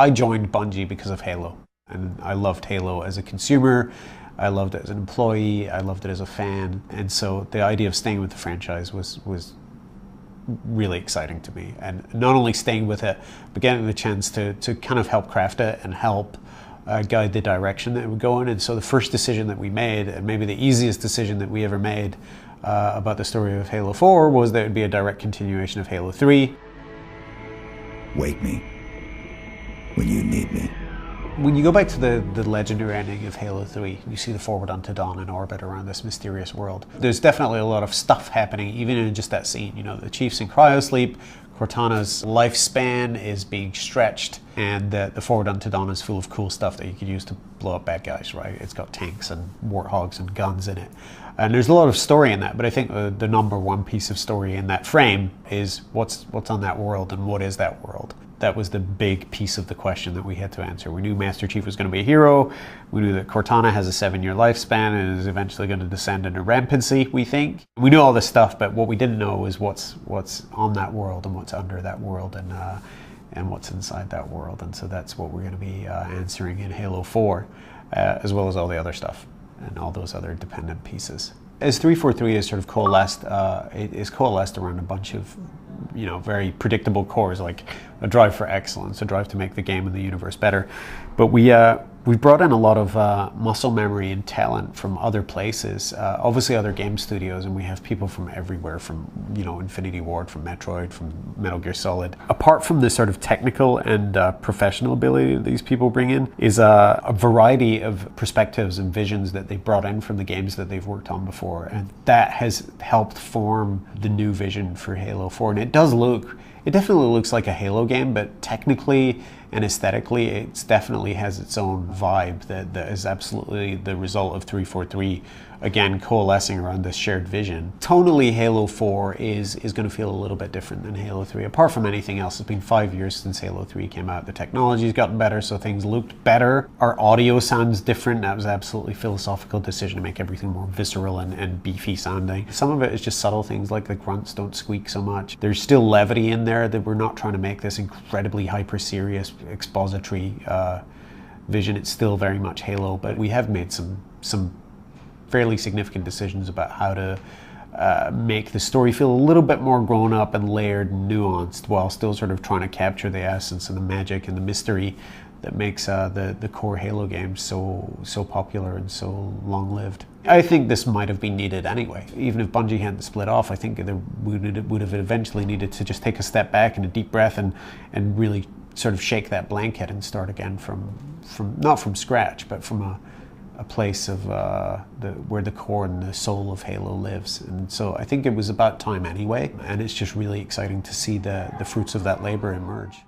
I joined Bungie because of Halo, and I loved Halo as a consumer. I loved it as an employee. I loved it as a fan, and so the idea of staying with the franchise was really exciting to me. And not only staying with it, but getting the chance to kind of help craft it and help guide the direction that it would go in. And so the first decision that we made, and maybe the easiest decision that we ever made about the story of Halo 4, was that it would be a direct continuation of Halo 3. Wake me when you need me. When you go back to the legendary ending of Halo 3, you see the Forward Unto Dawn in orbit around this mysterious world. There's definitely a lot of stuff happening, even in just that scene. You know, the Chief's in cryosleep, Cortana's lifespan is being stretched, and the Forward Unto Dawn is full of cool stuff that you could use to blow up bad guys, right? It's got tanks and warthogs and guns in it. And there's a lot of story in that, but I think the number one piece of story in that frame is what's on that world and what is that world. That was the big piece of the question that we had to answer. We knew Master Chief was going to be a hero. We knew that Cortana has a 7-year lifespan and is eventually going to descend into rampancy, we think. We knew all this stuff, but what we didn't know was what's on that world and what's under that world and what's inside that world. And so that's what we're going to be answering in Halo 4, as well as all the other stuff and all those other dependent pieces. As 343 is sort of coalesced, it is coalesced around a bunch of, you know, very predictable cores, like a drive for excellence, a drive to make the game and the universe better. But we brought in a lot of muscle memory and talent from other places, obviously other game studios, and we have people from everywhere, from, you know, Infinity Ward, from Metroid, from Metal Gear Solid. Apart from the sort of technical and professional ability that these people bring in, is a variety of perspectives and visions that they brought in from the games that they've worked on before, and that has helped form the new vision for Halo 4. And it definitely looks like a Halo game, but technically and aesthetically, it definitely has its own vibe that is absolutely the result of 343, again, coalescing around this shared vision. Tonally, Halo 4 is going to feel a little bit different than Halo 3. Apart from anything else, it's been 5 years since Halo 3 came out. The technology's gotten better, so things looked better. Our audio sounds different. That was absolutely philosophical decision to make everything more visceral and beefy sounding. Some of it is just subtle things, like the grunts don't squeak so much. There's still levity in there, that we're not trying to make this incredibly hyper-serious expository vision. It's still very much Halo, but we have made some fairly significant decisions about how to make the story feel a little bit more grown up and layered and nuanced, while still sort of trying to capture the essence and the magic and the mystery that makes the core Halo games so popular and so long-lived. I think this might have been needed anyway. Even if Bungie hadn't split off, I think we would have eventually needed to just take a step back and a deep breath and really sort of shake that blanket and start again from not from scratch, but from a place of where the core and the soul of Halo lives. And so I think it was about time anyway, and it's just really exciting to see the fruits of that labor emerge.